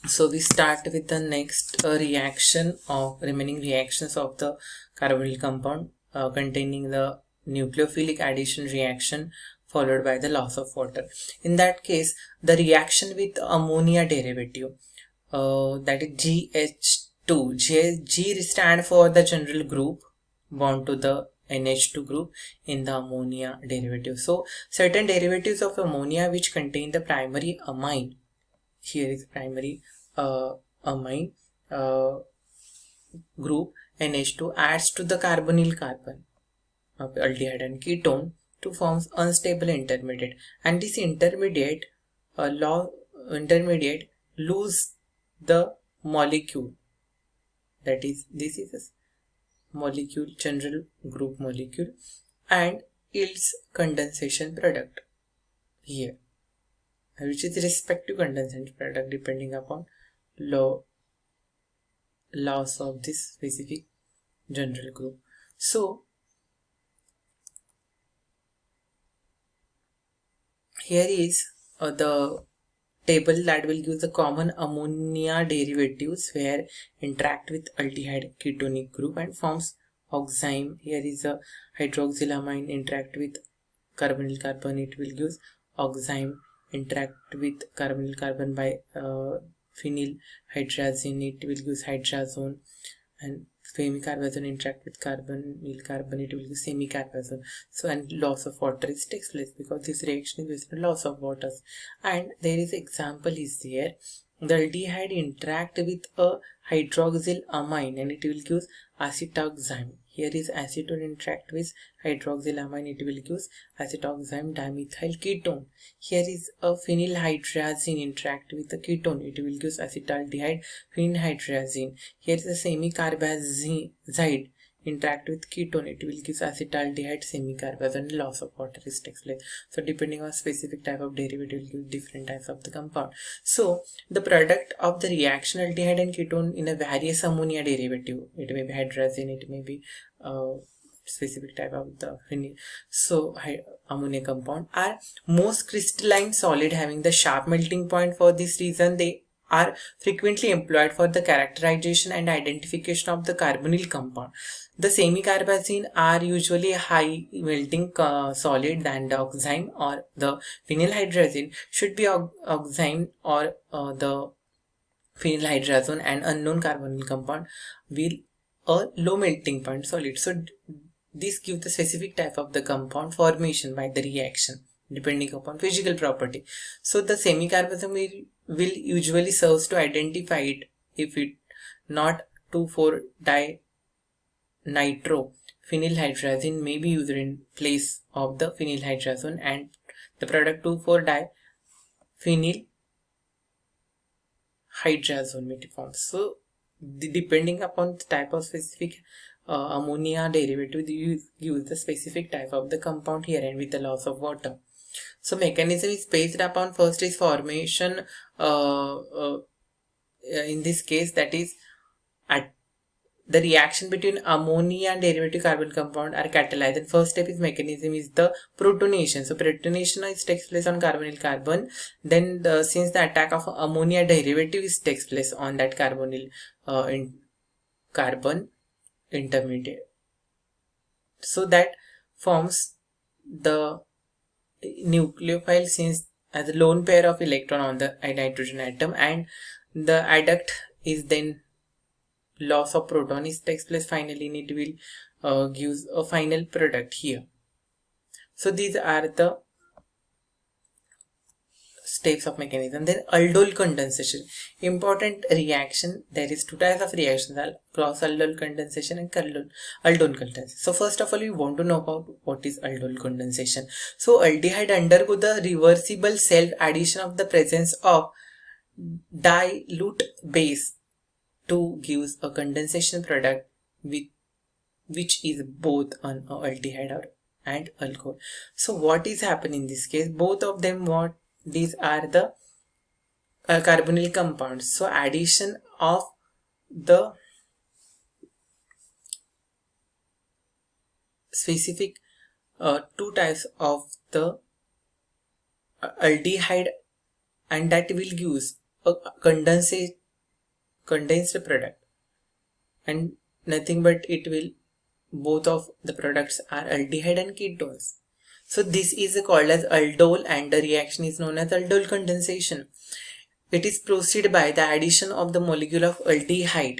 So we start with the next reaction of remaining reactions of the carbonyl compound containing the nucleophilic addition reaction followed by the loss of water. In that case, the reaction with ammonia derivative, that is GH2. G stand for the general group bond to the NH2 group in the ammonia derivative. So certain derivatives of ammonia which contain the primary amine, here is primary amine uh, group NH2, adds to the carbonyl carbon of aldehyde and ketone to form unstable intermediate, and this intermediate lose the molecule, that is this is a molecule, general group molecule, and yields condensation product here, which is respective condensation product depending upon loss of this specific general group. So here is the table that will give the common ammonia derivatives where interact with aldehyde ketonic group and forms oxime. Here is a hydroxylamine interact with carbonyl carbon, it will give oxime. Interact with carbonyl carbon by phenyl hydrazine, it will give hydrazone. And semicarbazole interact with carbonyl carbon, it will give semicarbazole. So, and loss of water is takes place because this reaction is based on loss of water. And there is example is there, the aldehyde interact with a hydroxyl amine and it will give acetoxime. Here is acetone interact with hydroxylamine, it will give acetoxime dimethyl ketone. Here is a phenylhydrazine interact with a ketone, it will give acetaldehyde phenylhydrazine. Here is a semicarbazide interact with ketone, it will give acetaldehyde semicarbazole, and loss of water is takes place. So depending on specific type of derivative will give different types of the compound. So the product of the reaction aldehyde and ketone in a various ammonia derivative, it may be hydrazine, it may be specific type of the ammonia compound, are most crystalline solid having the sharp melting point. For this reason they are frequently employed for the characterization and identification of the carbonyl compound. The semicarbazine are usually high melting solid than the oxime, or the phenylhydrazine should be oxime or the phenylhydrazone, and unknown carbonyl compound will a low melting point solid. So this gives the specific type of the compound formation by the reaction depending upon physical property. So the semicarbazine will usually serves to identify it if it not 2,4 nitro phenylhydrazine may be used in place of the phenylhydrazone, and the product 2,4-diphenylhydrazone may be formed. So depending upon the type of specific ammonia derivative, you use the specific type of the compound here and with the loss of water. So mechanism is based upon first is formation in this case, that is at the reaction between ammonia and derivative carbon compound are catalyzed. And first step is mechanism is the protonation. So protonation is takes place on carbonyl carbon. Then since the attack of ammonia derivative is takes place on that carbonyl in carbon intermediate. So that forms the nucleophile since as a lone pair of electron on the nitrogen atom, and the adduct is then loss of proton is takes place finally, and it will gives a final product here. So these are the steps of mechanism. Then aldol condensation, important reaction. There is two types of reactions, cross aldol condensation and aldol condensation. So first of all, we want to know about what is aldol condensation. So aldehyde undergo the reversible self addition of the presence of dilute base to gives a condensation product with which is both an aldehyde and alcohol. So what is happening in this case? Both of them, what these are the carbonyl compounds. So addition of the specific two types of the aldehyde, and that will use a condensed product, and nothing but it will, both of the products are aldehyde and ketones. So this is called as aldol, and the reaction is known as aldol condensation. It is proceeded by the addition of the molecule of aldehyde,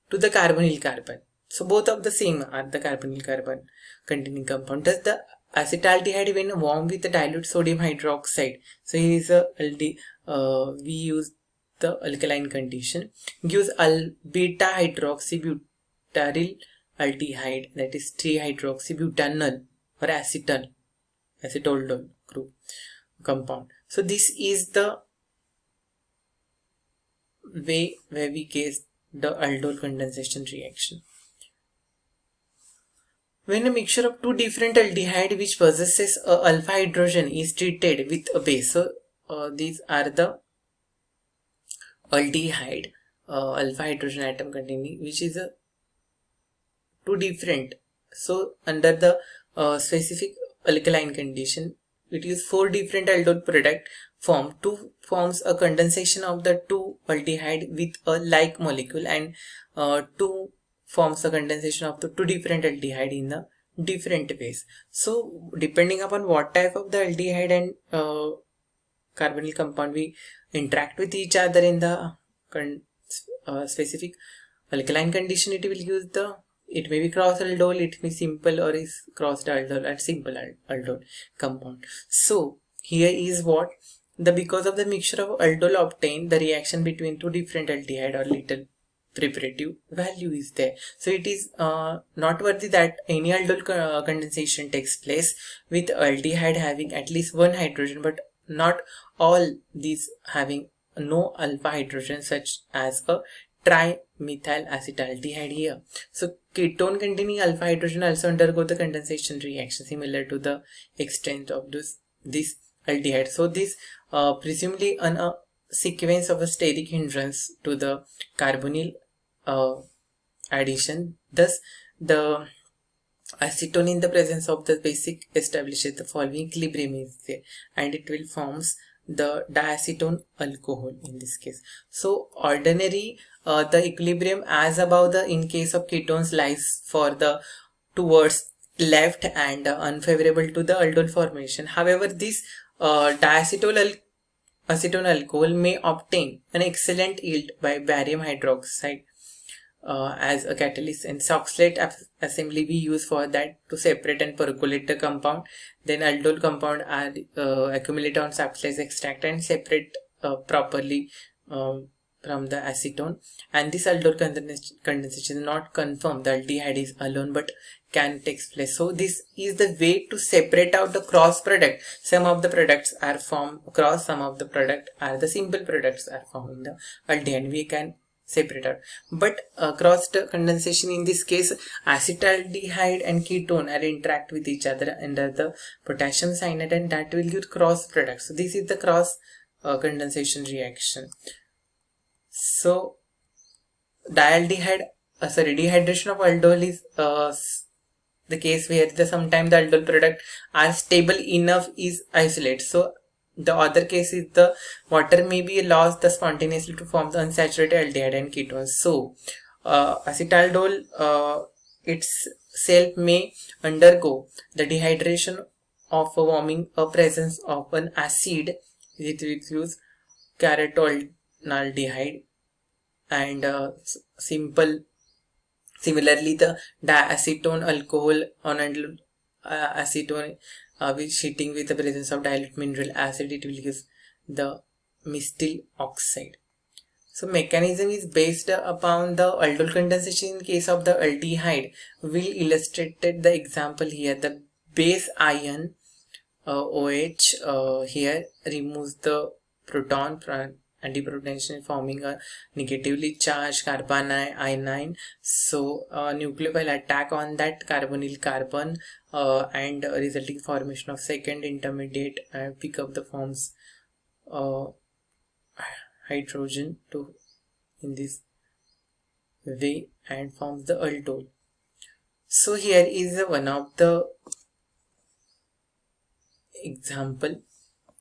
to the carbonyl carbon. So both of the same are the carbonyl carbon containing compound. Thus the acetaldehyde, when warmed with the dilute sodium hydroxide, so here is a we use the alkaline condition, gives beta hydroxybutyryl aldehyde, that is 3-hydroxybutanol or acetaldol group compound. So this is the way where we get the aldol condensation reaction. When a mixture of two different aldehyde which possesses a alpha hydrogen is treated with a base, so these are the aldehyde, alpha hydrogen atom containing, which is a two different. So under the specific alkaline condition, it is 4 different aldol product forms a condensation of the two aldehyde with a like molecule, and 2 forms a condensation of the two different aldehyde in the different ways. So depending upon what type of the aldehyde and carbonyl compound we interact with each other in the specific alkaline condition, it will use the, it may be cross aldol, it may be simple or is crossed aldol and simple aldol compound. So here is what the, because of the mixture of aldol obtained, the reaction between two different aldehyde or little preparative value is there. So it is noteworthy that any aldol condensation takes place with aldehyde having at least one hydrogen, but not all these having no alpha hydrogen, such as a trimethyl acetaldehyde here. So ketone containing alpha hydrogen also undergo the condensation reaction similar to the extent of this aldehyde. So this presumably a sequence of a steric hindrance to the carbonyl addition. Thus the acetone in the presence of the basic establishes the following equilibrium is there, and it will forms the diacetone alcohol in this case. So ordinary the equilibrium as above, the in case of ketones lies for the towards left and unfavorable to the aldol formation. However, this acetone alcohol may obtain an excellent yield by barium hydroxide as a catalyst, and oxalate assembly we use for that to separate and percolate the compound. Then aldol compound are accumulate on substance extract and separate properly from the acetone, and this aldol condensation is not confirmed the aldehyde is alone but can take place. So this is the way to separate out the cross product. Some of the products are formed cross, some of the product are the simple products are formed in the aldehyde, we can separate out. But crossed condensation, in this case acetaldehyde and ketone are interact with each other under the potassium cyanide, and that will give cross product. So this is the cross condensation reaction. So dihydration of aldol is the case where sometimes the aldol product are stable enough is isolate. So the other case is the water may be lost spontaneously to form the unsaturated aldehyde and ketones. So acetaldol itself may undergo the dehydration of warming a presence of an acid, which use carotenaldehyde, and similarly the diacetone alcohol on acetone which heating with the presence of dilute mineral acid, it will give the methyl oxide. So mechanism is based upon the aldol condensation. In case of the aldehyde, we illustrated the example here. The base ion OH here removes the proton from antiprotonation, forming a negatively charged carbanion. So nucleophile attack on that carbonyl carbon and resulting formation of second intermediate pick up the forms hydrogen to in this way and forms the aldol. So here is one of the example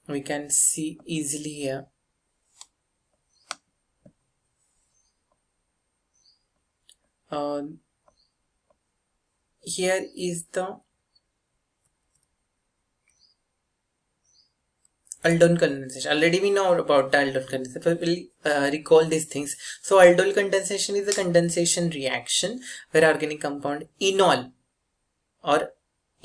we can see easily here. Here is the aldol condensation. Already we know about the aldol condensation, but we'll recall these things. So aldol condensation is a condensation reaction where organic compound enol or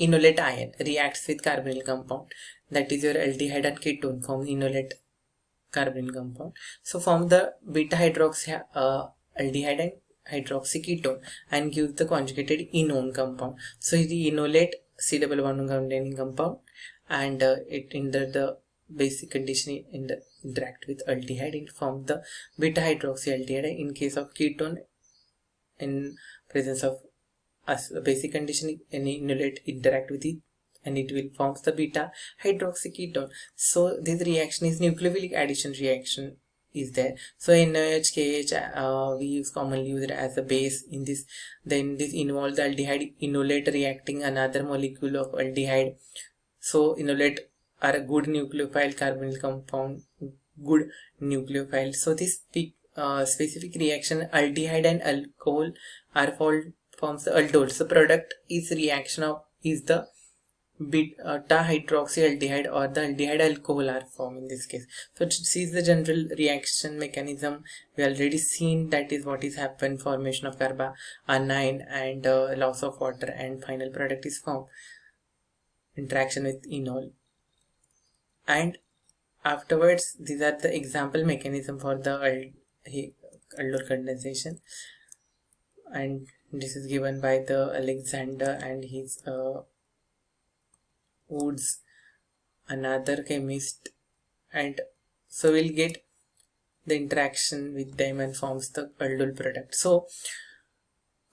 enolate ion reacts with carbonyl compound, that is your aldehyde and ketone, form enolate carbonyl compound. So form the beta hydroxy aldehyde and hydroxy ketone and give the conjugated enone compound. So the enolate C double bond containing compound, and it in the basic condition in the interact with aldehyde, it form the beta hydroxy aldehyde. In case of ketone, in presence of as a basic condition, any enolate interact with it and it will form the beta hydroxy ketone. So this reaction is nucleophilic addition reaction is there. So NaOH, KH, we commonly use it as a base in this. Then this involves the aldehyde enolate reacting another molecule of aldehyde. So enolate are a good nucleophile carbonyl compound, good nucleophile. So this specific reaction, aldehyde and alcohol are forms the aldol. So product is reaction of is the beta hydroxyaldehyde or the aldehyde alcohol are formed in this case. So this is the general reaction mechanism. We already seen that is what is happen, formation of carbanion and loss of water, and final product is formed, interaction with enol. And afterwards these are the example mechanism for the aldol condensation, and this is given by the Alexander and his Woods, another chemist, and so we'll get the interaction with them and forms the aldol product. So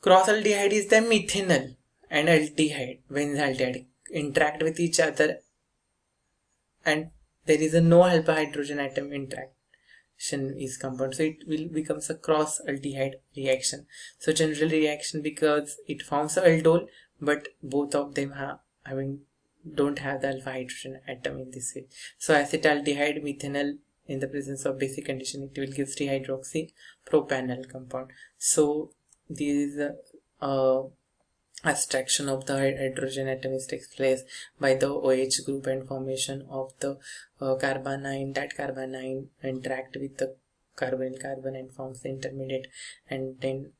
cross aldehyde is the methanol and aldehyde, benzaldehyde interact with each other and there is a no alpha hydrogen atom interaction is compound, so it will becomes a cross aldehyde reaction. So general reaction because it forms a aldol, but both of them don't have the alpha hydrogen atom in this way. So acetaldehyde methanol in the presence of basic condition, it will give trihydroxy propanol compound. So this is a abstraction of the hydrogen atom takes place by the OH group and formation of the carbanion. That carbanion interact with the carbonyl carbon and forms the intermediate, and then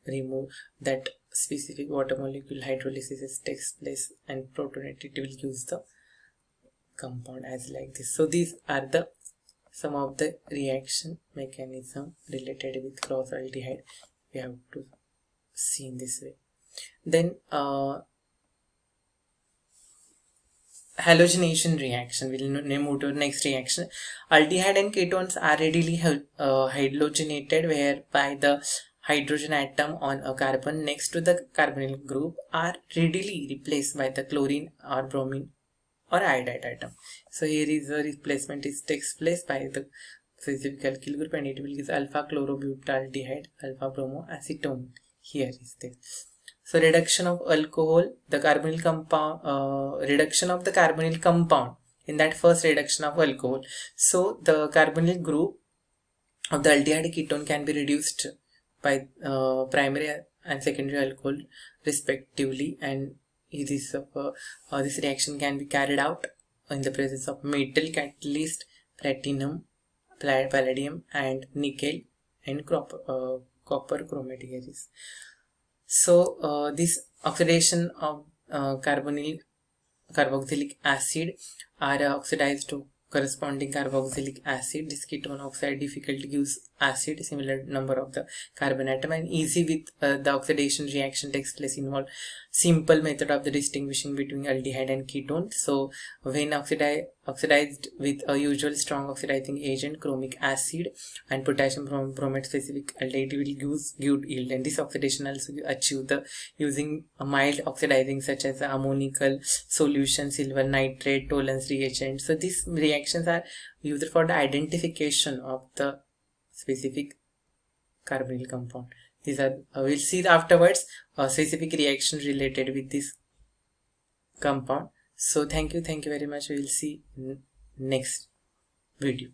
remove that specific water molecule, hydrolysis takes place and protonate, it will use the compound as like this. So these are the some of the reaction mechanism related with cross aldehyde we have to see in this way. Then halogenation reaction, we'll move to next reaction. Aldehyde and ketones are readily halogenated, whereby the hydrogen atom on a carbon next to the carbonyl group are readily replaced by the chlorine or bromine or iodide atom. So here is a replacement takes place by the specific alkyl group and it will give alpha chlorobutaldehyde, alpha bromo acetone. Here is this. So reduction of alcohol, the carbonyl compound, reduction of the carbonyl compound in that first reduction of alcohol. So the carbonyl group of the aldehyde ketone can be reduced by primary and secondary alcohol respectively, and this reaction can be carried out in the presence of metal catalyst, platinum, palladium and nickel and copper chromatic. So this oxidation of carboxylic acid are oxidized to corresponding carboxylic acid. This ketone oxide difficult to use acid, similar number of the carbon atom, and easy with the oxidation reaction takes place involve simple method of the distinguishing between aldehyde and ketone. So when oxidized with a usual strong oxidizing agent, chromic acid and potassium bromide specific aldehyde will use good yield, and this oxidation also achieve the using a mild oxidizing such as ammoniacal solution, silver nitrate, Tollens reagent. So these reactions are used for the identification of the specific carbonyl compound. These are we'll see afterwards a specific reaction related with this compound. So thank you very much. We will see next video.